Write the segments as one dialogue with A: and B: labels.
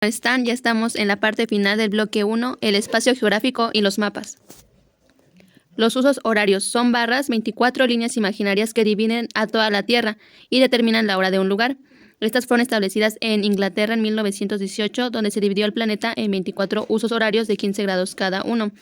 A: están? Ya estamos en la parte final del bloque 1, el espacio geográfico y los mapas. Los usos horarios son barras, 24 líneas imaginarias que dividen a toda la Tierra y determinan la hora de un lugar. Estas fueron establecidas en Inglaterra en 1918, donde se dividió el planeta en 24 usos horarios de 15 grados cada uno.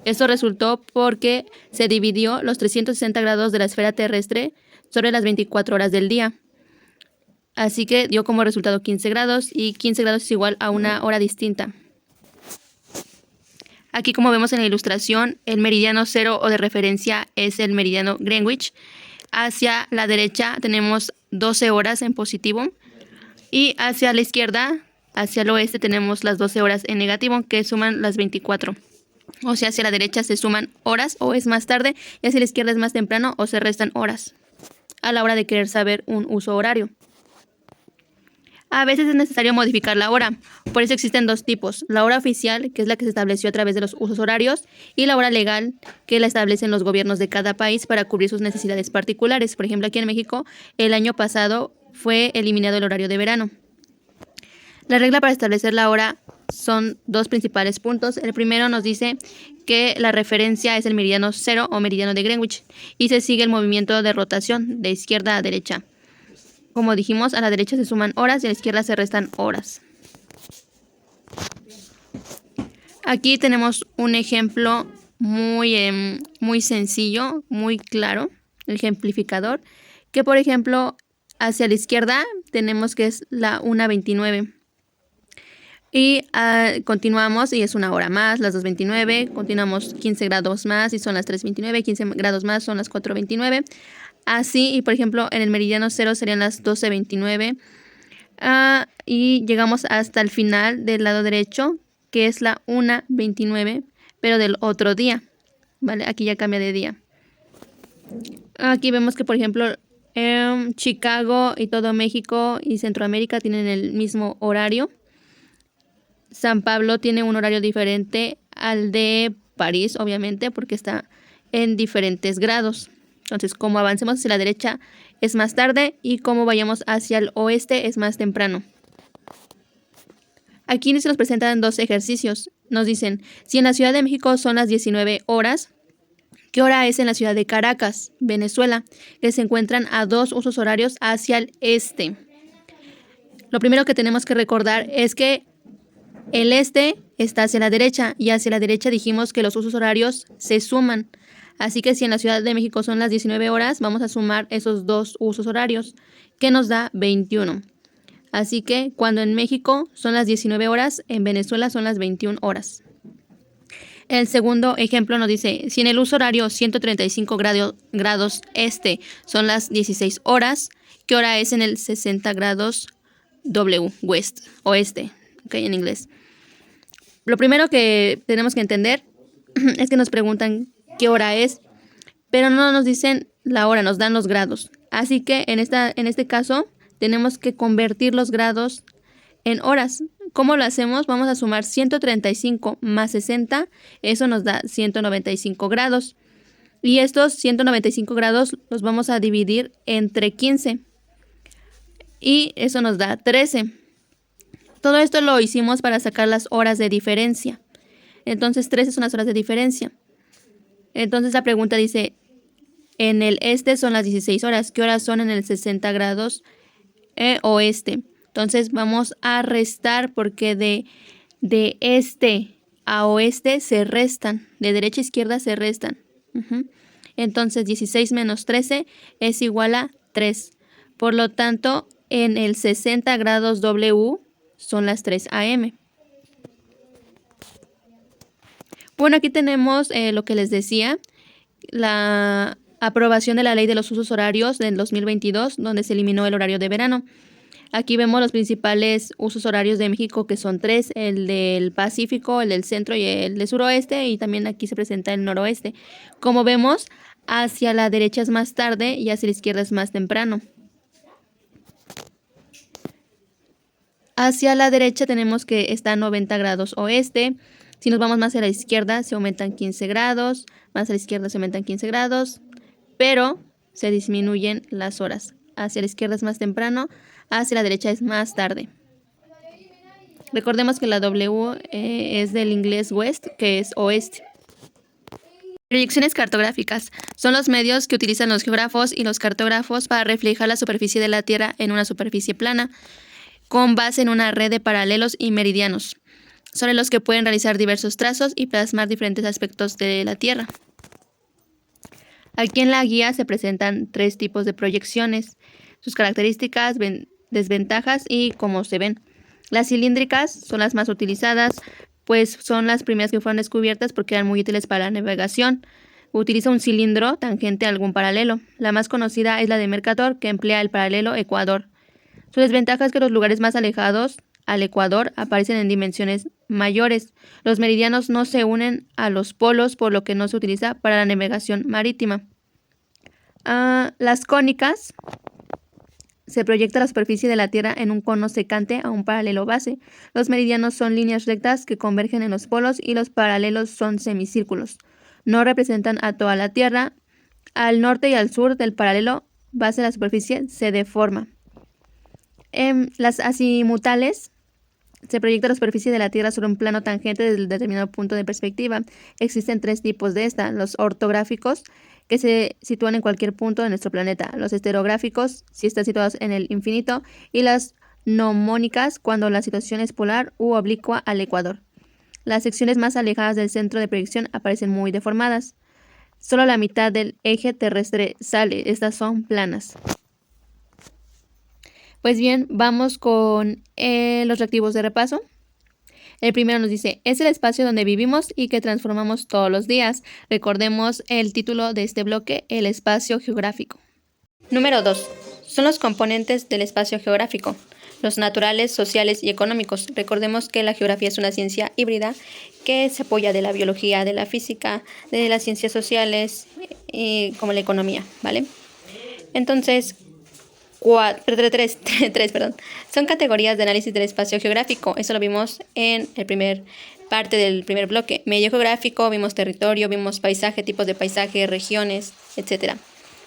A: Esto resultó porque se dividió los 360 grados de la esfera terrestre sobre las 24 horas del día. Así que dio como resultado 15 grados y 15 grados es igual a una hora distinta. Aquí, como vemos en la ilustración, el meridiano cero o de referencia es el meridiano Greenwich. Hacia la derecha tenemos 12 horas en positivo y hacia la izquierda, hacia el oeste, tenemos las 12 horas en negativo que suman las 24. O sea, hacia la derecha se suman horas o es más tarde y hacia la izquierda es más temprano o se restan horas a la hora de querer saber un uso horario. A veces es necesario modificar la hora, por eso existen dos tipos: la hora oficial, que es la que se estableció a través de los usos horarios, y la hora legal, que la establecen los gobiernos de cada país para cubrir sus necesidades particulares. Por ejemplo, aquí en México, el año pasado fue eliminado el horario de verano. La regla para establecer la hora son dos principales puntos. El primero nos dice que la referencia es el meridiano cero o meridiano de Greenwich y se sigue el movimiento de rotación de izquierda a derecha. Como dijimos, a la derecha se suman horas y a la izquierda se restan horas. Aquí tenemos un ejemplo muy sencillo, muy claro, ejemplificador, que por ejemplo hacia la izquierda tenemos que es la 1:29. Y continuamos y es una hora más, las 2:29, continuamos 15 grados más y son las 3:29, 15 grados más son las 4:29. Así, y por ejemplo, en el meridiano cero serían las 12:29. Y llegamos hasta el final del lado derecho, que es la 1:29, pero del otro día. ¿Vale? Aquí ya cambia de día. Aquí vemos que, por ejemplo, Chicago y todo México y Centroamérica tienen el mismo horario. San Pablo tiene un horario diferente al de París, obviamente, porque está en diferentes grados. Entonces, como avancemos hacia la derecha es más tarde y como vayamos hacia el oeste es más temprano. Aquí se nos presentan dos ejercicios. Nos dicen, si en la Ciudad de México son las 19 horas, ¿qué hora es en la ciudad de Caracas, Venezuela, que se encuentran a 2 usos horarios hacia el este? Lo primero que tenemos que recordar es que el este está hacia la derecha y hacia la derecha dijimos que los usos horarios se suman. Así que si en la Ciudad de México son las 19 horas, vamos a sumar esos dos usos horarios, que nos da 21. Así que cuando en México son las 19 horas, en Venezuela son las 21 horas. El segundo ejemplo nos dice, si en el uso horario 135 grados este son las 16 horas, ¿qué hora es en el 60 grados W, west, oeste? Okay, en inglés. Lo primero que tenemos que entender es que nos preguntan qué hora es, pero no nos dicen la hora, nos dan los grados. Así que en este caso tenemos que convertir los grados en horas. ¿Cómo lo hacemos? Vamos a sumar 135 más 60, eso nos da 195 grados. Y estos 195 grados los vamos a dividir entre 15 y eso nos da 13. Todo esto lo hicimos para sacar las horas de diferencia. Entonces 13 son las horas de diferencia. Entonces la pregunta dice, en el este son las 16 horas. ¿Qué horas son en el 60 grados oeste? Entonces vamos a restar porque de este a oeste se restan. De derecha a izquierda se restan. Entonces 16 menos 13 es igual a 3. Por lo tanto, en el 60 grados W son las 3 AM. Bueno, aquí tenemos lo que les decía, la aprobación de la Ley de los Usos Horarios del 2022, donde se eliminó el horario de verano. Aquí vemos los principales usos horarios de México, que son 3, el del Pacífico, el del centro y el del suroeste, y también aquí se presenta el noroeste. Como vemos, hacia la derecha es más tarde y hacia la izquierda es más temprano. Hacia la derecha tenemos que está a 90 grados oeste. Si nos vamos más a la izquierda, se aumentan 15 grados. Más a la izquierda se aumentan 15 grados. Pero se disminuyen las horas. Hacia la izquierda es más temprano, hacia la derecha es más tarde. Recordemos que la W es del inglés west, que es oeste. Proyecciones cartográficas son los medios que utilizan los geógrafos y los cartógrafos para reflejar la superficie de la Tierra en una superficie plana, con base en una red de paralelos y meridianos, sobre los que pueden realizar diversos trazos y plasmar diferentes aspectos de la Tierra. Aquí en la guía se presentan 3 tipos de proyecciones, sus características, desventajas y cómo se ven. Las cilíndricas son las más utilizadas, pues son las primeras que fueron descubiertas porque eran muy útiles para la navegación. Utiliza un cilindro tangente a algún paralelo. La más conocida es la de Mercator, que emplea el paralelo Ecuador. Su desventaja es que los lugares más alejados al Ecuador aparecen en dimensiones mayores. Los meridianos no se unen a los polos, por lo que no se utiliza para la navegación marítima. Las cónicas. Se proyecta la superficie de la Tierra en un cono secante a un paralelo base. Los meridianos son líneas rectas que convergen en los polos y los paralelos son semicírculos. No representan a toda la Tierra. Al norte y al sur del paralelo base de la superficie se deforma. Las azimutales. Se proyecta la superficie de la Tierra sobre un plano tangente desde un determinado punto de perspectiva. Existen 3 tipos de esta: los ortográficos, que se sitúan en cualquier punto de nuestro planeta; los estereográficos, si están situados en el infinito; y las gnomónicas, cuando la situación es polar u oblicua al ecuador. Las secciones más alejadas del centro de proyección aparecen muy deformadas. Solo la mitad del eje terrestre sale, estas son planas. Pues bien, vamos con los reactivos de repaso. El primero nos dice, es el espacio donde vivimos y que transformamos todos los días. Recordemos el título de este bloque, el espacio geográfico. Número 2. Son los componentes del espacio geográfico: los naturales, sociales y económicos. Recordemos que la geografía es una ciencia híbrida que se apoya de la biología, de la física, de las ciencias sociales y como la economía, ¿vale? Entonces, son categorías de análisis del espacio geográfico. Eso lo vimos en el parte del primer bloque. Medio geográfico, vimos territorio, vimos paisaje, tipos de paisaje, regiones, etc.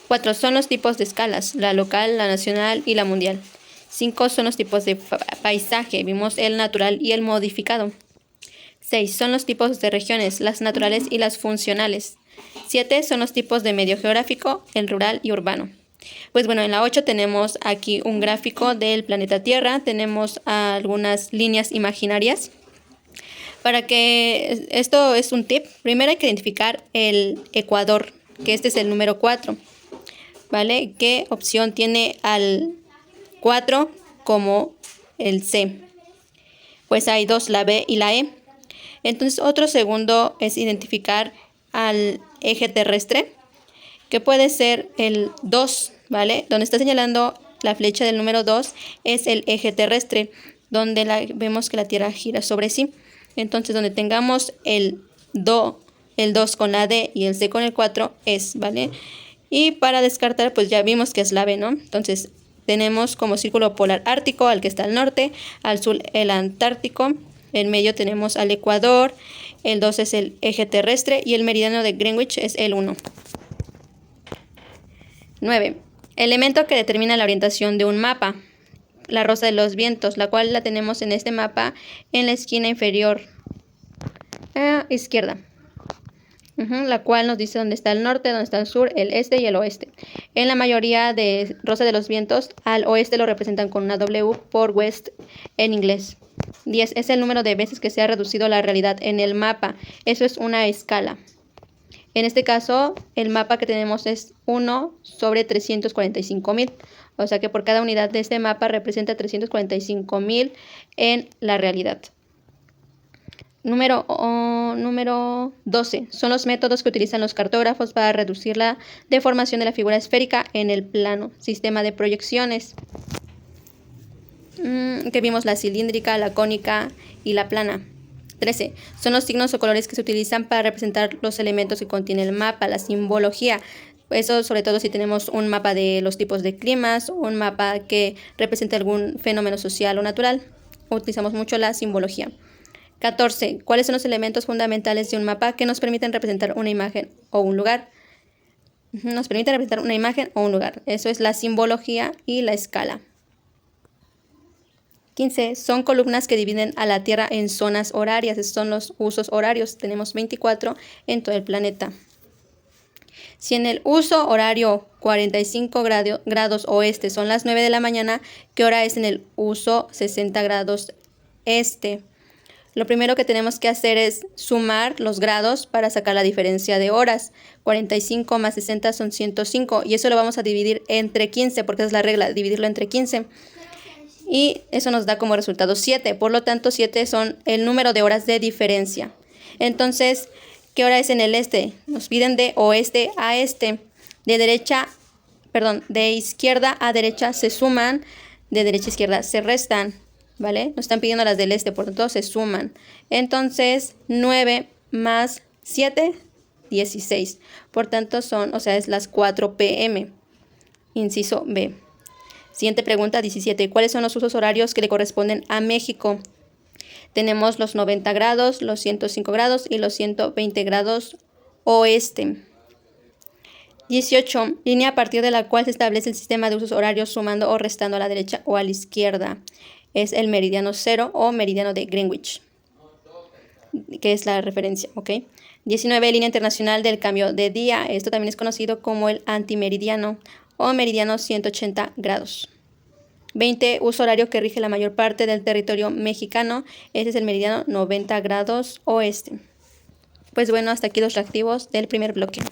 A: 4 son los tipos de escalas: la local, la nacional y la mundial. 5 son los tipos de paisaje, vimos el natural y el modificado. 6 son los tipos de regiones, las naturales y las funcionales. 7 son los tipos de medio geográfico, el rural y urbano. Pues bueno, en la 8 tenemos aquí un gráfico del planeta Tierra. Tenemos algunas líneas imaginarias. Para que esto es un tip, primero hay que identificar el ecuador, que este es el número 4, ¿vale? ¿Qué opción tiene al 4 como el C? Pues hay 2, la B y la E. Entonces, otro segundo es identificar al eje terrestre, que puede ser el 2, ¿vale? Donde está señalando la flecha del número 2 es el eje terrestre, donde vemos que la Tierra gira sobre sí. Entonces, donde tengamos el 2 con la D y el C con el 4 es, ¿vale? Y para descartar, pues ya vimos que es la B, ¿no? Entonces, tenemos como círculo polar ártico al que está al norte, al sur el antártico, en medio tenemos al ecuador, el 2 es el eje terrestre y el meridiano de Greenwich es el 1. 9. Elemento que determina la orientación de un mapa: la rosa de los vientos, la cual la tenemos en este mapa en la esquina inferior izquierda, la cual nos dice dónde está el norte, dónde está el sur, el este y el oeste. En la mayoría de rosa de los vientos, al oeste lo representan con una W por west en inglés. 10 es el número de veces que se ha reducido la realidad en el mapa. Eso es una escala. En este caso, el mapa que tenemos es 1 sobre 345.000. O sea que por cada unidad de este mapa representa 345.000 en la realidad. Número 12. Son los métodos que utilizan los cartógrafos para reducir la deformación de la figura esférica en el plano. Sistema de proyecciones. Que vimos la cilíndrica, la cónica y la plana. 13. Son los signos o colores que se utilizan para representar los elementos que contiene el mapa, la simbología. Eso sobre todo si tenemos un mapa de los tipos de climas, un mapa que represente algún fenómeno social o natural. Utilizamos mucho la simbología. 14. ¿Cuáles son los elementos fundamentales de un mapa que nos permiten representar una imagen o un lugar? Nos permite representar una imagen o un lugar. Eso es la simbología y la escala. 15 son columnas que dividen a la Tierra en zonas horarias. Estos son los usos horarios. Tenemos 24 en todo el planeta. Si en el uso horario 45 grados oeste son las 9 de la mañana, ¿qué hora es en el uso 60 grados este? Lo primero que tenemos que hacer es sumar los grados para sacar la diferencia de horas. 45 más 60 son 105 y eso lo vamos a dividir entre 15 porque esa es la regla, dividirlo entre 15. Y eso nos da como resultado 7. Por lo tanto, 7 son el número de horas de diferencia. Entonces, ¿qué hora es en el este? Nos piden de oeste a este. De izquierda a derecha se suman, de derecha a izquierda se restan, ¿vale? Nos están pidiendo las del este, por lo tanto se suman. Entonces, 9 más 7, 16. Por tanto, es las 4 p.m. Inciso B. Siguiente pregunta, 17. ¿Cuáles son los usos horarios que le corresponden a México? Tenemos los 90 grados, los 105 grados y los 120 grados oeste. 18. Línea a partir de la cual se establece el sistema de usos horarios sumando o restando a la derecha o a la izquierda. Es el meridiano cero o meridiano de Greenwich, que es la referencia, ¿ok? 19. Línea internacional del cambio de día. Esto también es conocido como el antimeridiano o meridiano 180 grados. 20. Uso horario que rige la mayor parte del territorio mexicano. Este es el meridiano 90 grados oeste. Pues bueno, hasta aquí los reactivos del primer bloque.